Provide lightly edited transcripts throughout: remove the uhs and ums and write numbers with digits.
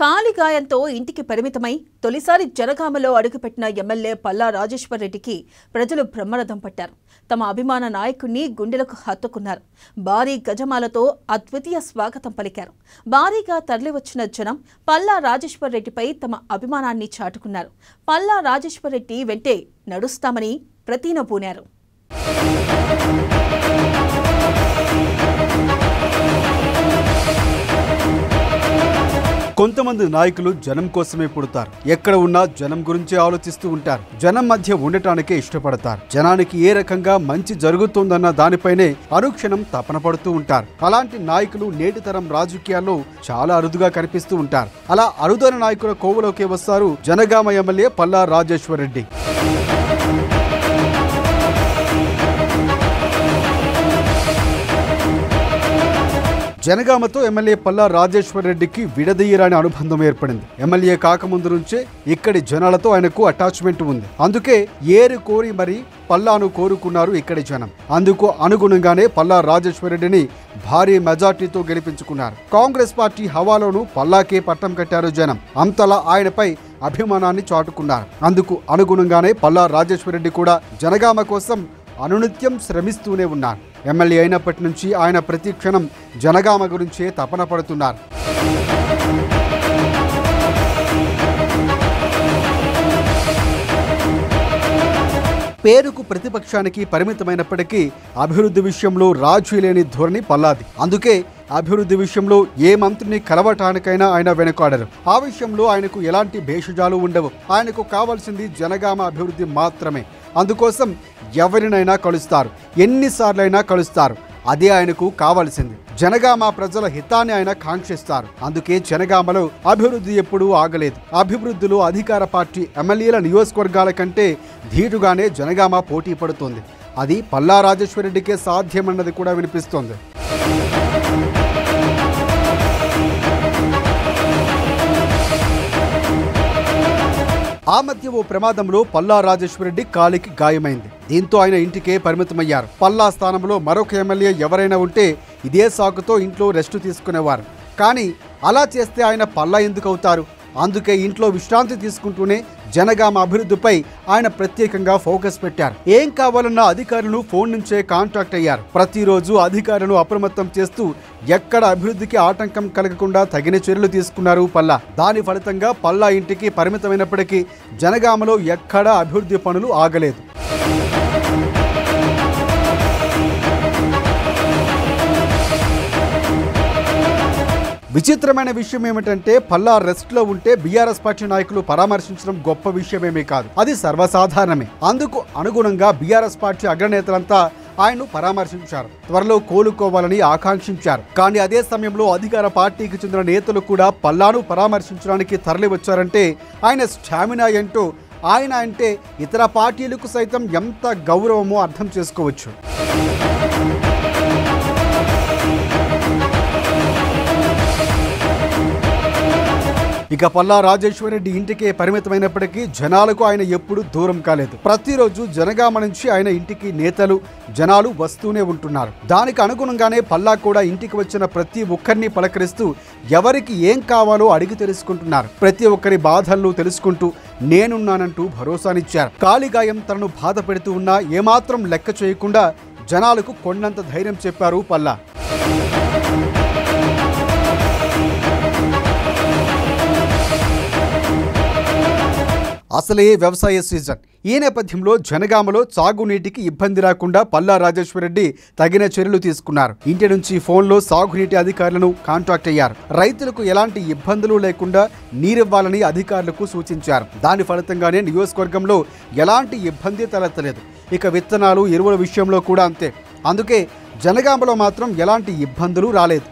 కాలిగాయంతో ఇంటికి పరిమితమై తొలిసారి జనగామలో అడుగుపెట్టిన ఎమ్మెల్యే పల్లా రాజేశ్వర్ రెడ్డికి ప్రజలు బ్రహ్మరథం పట్టారు. తమ అభిమాన నాయకుణ్ణి గుండెలకు హత్తుకున్నారు. భారీ గజమాలతో అద్వితీయ స్వాగతం పలికారు. భారీగా తరలివచ్చిన జనం పల్లా రాజేశ్వర్ రెడ్డిపై తమ అభిమానాన్ని చాటుకున్నారు. పల్లా రాజేశ్వర్ రెడ్డి వెంటే నడుస్తామని ప్రతినబూనారు. కొంతమంది నాయకులు జనం కోసమే పుడతారు. ఎక్కడ ఉన్నా జనం గురించి ఆలోచిస్తూ ఉంటారు. జనం మధ్య ఉండటానికే ఇష్టపడతారు. జనానికి ఏ రకంగా మంచి జరుగుతుందన్న దానిపైనే అనుక్షణం తపన పడుతూ ఉంటారు. అలాంటి నాయకులు నేటి తరం రాజకీయాల్లో చాలా అరుదుగా కనిపిస్తూ ఉంటారు. అలా అరుదైన నాయకుల కోవలోకే వస్తారు జనగామ ఎమ్మెల్యే పల్లా రాజేశ్వర్ రెడ్డి. జనగామతో ఎమ్మెల్యే పల్లా రాజేశ్వర్ రెడ్డికి విడదీయరాని అనుబంధం ఏర్పడింది. ఎమ్మెల్యే కాకముందు నుంచే ఇక్కడి జనాలతో ఆయనకు అటాచ్మెంట్ ఉంది. అందుకే ఏరు కోరి మరి పల్లాను కోరుకున్నారు ఇక్కడి జనం. అందుకు అనుగుణంగానే పల్లా రాజేశ్వర్ రెడ్డిని భారీ మెజార్టీతో గెలిపించుకున్నారు. కాంగ్రెస్ పార్టీ హవాలోనూ పల్లాకే పట్టం కట్టారు జనం. అంతలా ఆయనపై అభిమానాన్ని చాటుకున్నారు. అందుకు అనుగుణంగానే పల్లా రాజేశ్వర్ రెడ్డి కూడా జనగామ కోసం అనునిత్యం శ్రమిస్తూనే ఉన్నారు. ఎమ్మెల్యే అయినప్పటి నుంచి ఆయన ప్రతి క్షణం జనగామ గురించే తపన పడుతున్నారు. పేరుకు ప్రతిపక్షానికి పరిమితమైనప్పటికీ అభివృద్ధి విషయంలో రాజీ లేని ధోరణి పల్లాది. అందుకే అభివృద్ధి విషయంలో ఏ మంత్రిని కలవటానికైనా ఆయన వెనుకాడరు. ఆ విషయంలో ఆయనకు ఎలాంటి భేషజాలు ఉండవు. ఆయనకు కావాల్సింది జనగామ అభివృద్ధి మాత్రమే. అందుకోసం ఎవరినైనా కలుస్తారు, ఎన్నిసార్లైనా కలుస్తారు. అదే ఆయనకు కావాల్సింది. జనగామ ప్రజల హితాన్ని ఆయన కాంక్షిస్తారు. అందుకే జనగామలో అభివృద్ధి ఎప్పుడూ ఆగలేదు. అభివృద్ధిలో అధికార పార్టీ ఎమ్మెల్యేల నియోజకవర్గాల కంటే ధీటుగానే జనగామ పోటీ పడుతుంది. అది పల్లా రాజేశ్వర్ రెడ్డికే సాధ్యమన్నది కూడా వినిపిస్తోంది. ఆ మధ్య ఓ ప్రమాదంలో పల్లా రాజేశ్వర్ రెడ్డి కాలికి గాయమైంది. దీంతో ఆయన ఇంటికే పరిమితమయ్యారు. పల్లా స్థానంలో మరొక ఎమ్మెల్యే ఎవరైనా ఉంటే ఇదే సాకుతో ఇంట్లో రెస్ట్ తీసుకునేవారు. కానీ అలా చేస్తే ఆయన పల్లా ఎందుకు అవుతారు? అందుకే ఇంట్లో విశ్రాంతి తీసుకుంటూనే జనగామ అభివృద్ధిపై ఆయన ప్రత్యేకంగా ఫోకస్ పెట్టారు. ఏం కావాలన్న అధికారులను ఫోన్ నుంచే కాంటాక్ట్ అయ్యారు. ప్రతిరోజు అధికారులను అప్రమత్తం చేస్తూ ఎక్కడ అభివృద్ధికి ఆటంకం కలగకుండా తగిన చర్యలు తీసుకున్నారు పల్లా. దాని ఫలితంగా పల్లా ఇంటికి పరిమితమైనప్పటికీ జనగామలో ఎక్కడా అభివృద్ధి పనులు ఆగలేదు. విచిత్రమైన విషయం ఏమిటంటే పల్లా రెస్ట్లో ఉంటే బీఆర్ఎస్ పార్టీ నాయకులు పరామర్శించడం గొప్ప విషయమేమీ కాదు. అది సర్వసాధారణమే. అందుకు అనుగుణంగా బీఆర్ఎస్ పార్టీ అగ్రనేతలంతా ఆయన్ను పరామర్శించారు. త్వరలో కోలుకోవాలని ఆకాంక్షించారు. కానీ అదే సమయంలో అధికార పార్టీకి చెందిన నేతలు కూడా పల్లాను పరామర్శించడానికి తరలి వచ్చారంటే ఆయన స్టామినా ఏంటో, ఆయన అంటే ఇతర పార్టీలకు సైతం ఎంత గౌరవమో అర్థం చేసుకోవచ్చు. ఇక పల్లా రాజేశ్వర్ రెడ్డి ఇంటికే పరిమితమైనప్పటికీ జనాలకు ఆయన ఎప్పుడూ దూరం కాలేదు. ప్రతిరోజు జనగామ నుంచి ఆయన ఇంటికి నేతలు జనాలు వస్తూనే ఉంటున్నారు. దానికి అనుగుణంగానే పల్లా కూడా ఇంటికి వచ్చిన ప్రతి ఒక్కరిని పలకరిస్తూ ఎవరికి ఏం కావాలో అడిగి తెలుసుకుంటున్నారు. ప్రతి ఒక్కరి బాధలను తెలుసుకుంటూ నేనున్నానంటూ భరోసానిచ్చారు. కాలిగాయం తనను బాధ పెడుతూ ఉన్నా ఏమాత్రం లెక్క చేయకుండా జనాలకు కొండంత ధైర్యం చెప్పారు పల్లా. అసలే వ్యవసాయ సీజన్. ఈ నేపథ్యంలో జనగామలో సాగునీటికి ఇబ్బంది రాకుండా పల్లా రాజేశ్వర్ రెడ్డి తగిన చర్యలు తీసుకున్నారు. ఇంటి నుంచి ఫోన్లో సాగునీటి అధికారులను కాంటాక్ట్ అయ్యారు. రైతులకు ఎలాంటి ఇబ్బందులు లేకుండా నీరివ్వాలని అధికారులకు సూచించారు. దాని ఫలితంగానే నియోజకవర్గంలో ఎలాంటి ఇబ్బంది తలెత్తలేదు. ఇక విత్తనాలు ఎరువుల విషయంలో కూడా అంతే. అందుకే జనగామలో మాత్రం ఎలాంటి ఇబ్బందులు రాలేదు.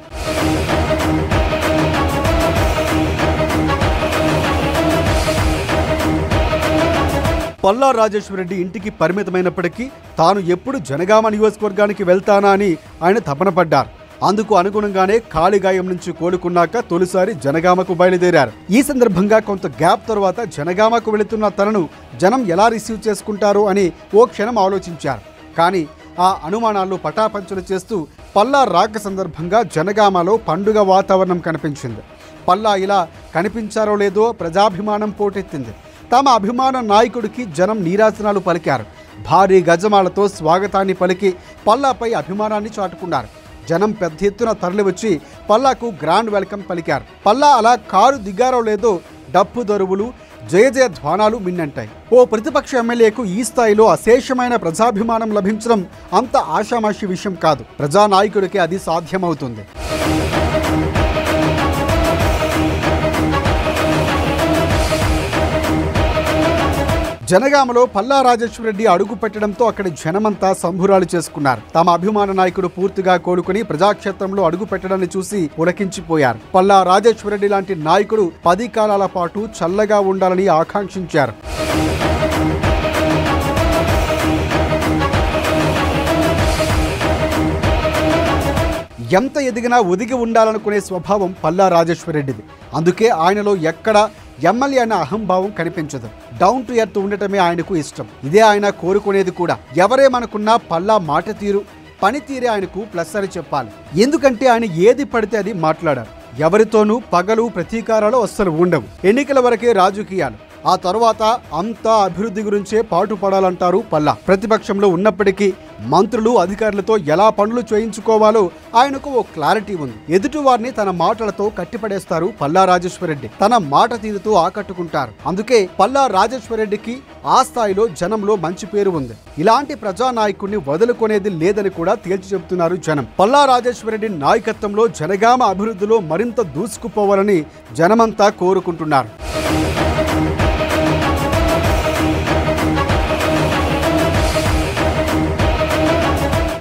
పల్లా రాజేశ్వర్ రెడ్డి ఇంటికి పరిమితమైనప్పటికీ తాను ఎప్పుడు జనగామ నియోజకవర్గానికి వెళ్తానా అని ఆయన తపన పడ్డారు. అందుకు అనుగుణంగానే కాలిగాయం నుంచి కోలుకున్నాక తొలిసారి జనగామకు బయలుదేరారు. ఈ సందర్భంగా కొంత గ్యాప్ తర్వాత జనగామకు వెళుతున్న తనను జనం ఎలా రిసీవ్ చేసుకుంటారో అని ఓ క్షణం ఆలోచించారు. కానీ ఆ అనుమానాలు పటాపంచలు చేస్తూ పల్లా రాక సందర్భంగా జనగామలో పండుగ వాతావరణం కనిపించింది. పల్లా ఇలా కనిపించారో లేదో ప్రజాభిమానం పోటెత్తింది. తమ అభిమాన నాయకుడికి జనం నీరాజనాలు పలికారు. భారీ గజమాలతో స్వాగతాన్ని పలికి పల్లాపై అభిమానాన్ని చాటుకున్నారు. జనం పెద్ద ఎత్తున తరలివచ్చి పల్లాకు గ్రాండ్ వెల్కమ్ పలికారు. పల్లా అలా కారు దిగారో లేదో డప్పు దరువులు, జయ ధ్వానాలు మిన్నంటాయి. ఓ ప్రతిపక్ష ఎమ్మెల్యేకు ఈ స్థాయిలో అశేషమైన ప్రజాభిమానం లభించడం అంత ఆషామాషి విషయం కాదు. ప్రజానాయకుడికి అది సాధ్యమవుతుంది. జనగామలో పల్లా రాజేశ్వరరెడ్డి అడుగు పెట్టడంతో అక్కడి జనమంతా సంబురాలు చేసుకున్నారు. తమ అభిమాన నాయకుడు పూర్తిగా కోలుకుని ప్రజాక్షేత్రంలో అడుగు పెట్టడాన్ని చూసి పులకించిపోయారు. పల్లా రాజేశ్వరరెడ్డి లాంటి నాయకుడు 10 కాలాల పాటు చల్లగా ఉండాలని ఆకాంక్షించారు. ఎంత ఎదిగినా ఒదిగి ఉండాలనుకునే స్వభావం పల్లా రాజేశ్వరరెడ్డిది. అందుకే ఆయనలో ఎక్కడ ఎమ్మెల్యే అన్న అహంభావం కనిపించదు. డౌన్ టు ఎర్త్ ఉండటమే ఆయనకు ఇష్టం. ఇదే ఆయన కోరుకునేది కూడా. ఎవరేమనుకున్నా పల్లా మాట తీరు, పనితీరే ఆయనకు ప్లస్ అని చెప్పాలి. ఎందుకంటే ఆయన ఏది పడితే అది మాట్లాడారు. ఎవరితోనూ పగలు ప్రతీకారాలు అస్సలు ఉండవు. ఎన్నికల వరకే రాజకీయాలు. ఆ తర్వాత అంతా అభివృద్ధి గురించే పాటుపడాలంటారు పల్లా. ప్రతిపక్షంలో ఉన్నప్పటికీ మంత్రులు, అధికారులతో ఎలా పనులు చేయించుకోవాలో ఆయనకు ఓ క్లారిటీ ఉంది. ఎదుటి వారిని తన మాటలతో కట్టిపడేస్తారు పల్లా రాజేశ్వరరెడ్డి. తన మాట తీరుతో ఆకట్టుకుంటారు. అందుకే పల్లా రాజేశ్వరరెడ్డికి ఆ స్థాయిలో జనంలో మంచి పేరు ఉంది. ఇలాంటి ప్రజానాయకుడిని వదులుకునేది లేదని కూడా తేల్చి చెబుతున్నారు జనం. పల్లా రాజేశ్వరరెడ్డి నాయకత్వంలో జనగామ అభివృద్ధిలో మరింత దూసుకుపోవాలని జనమంతా కోరుకుంటున్నారు.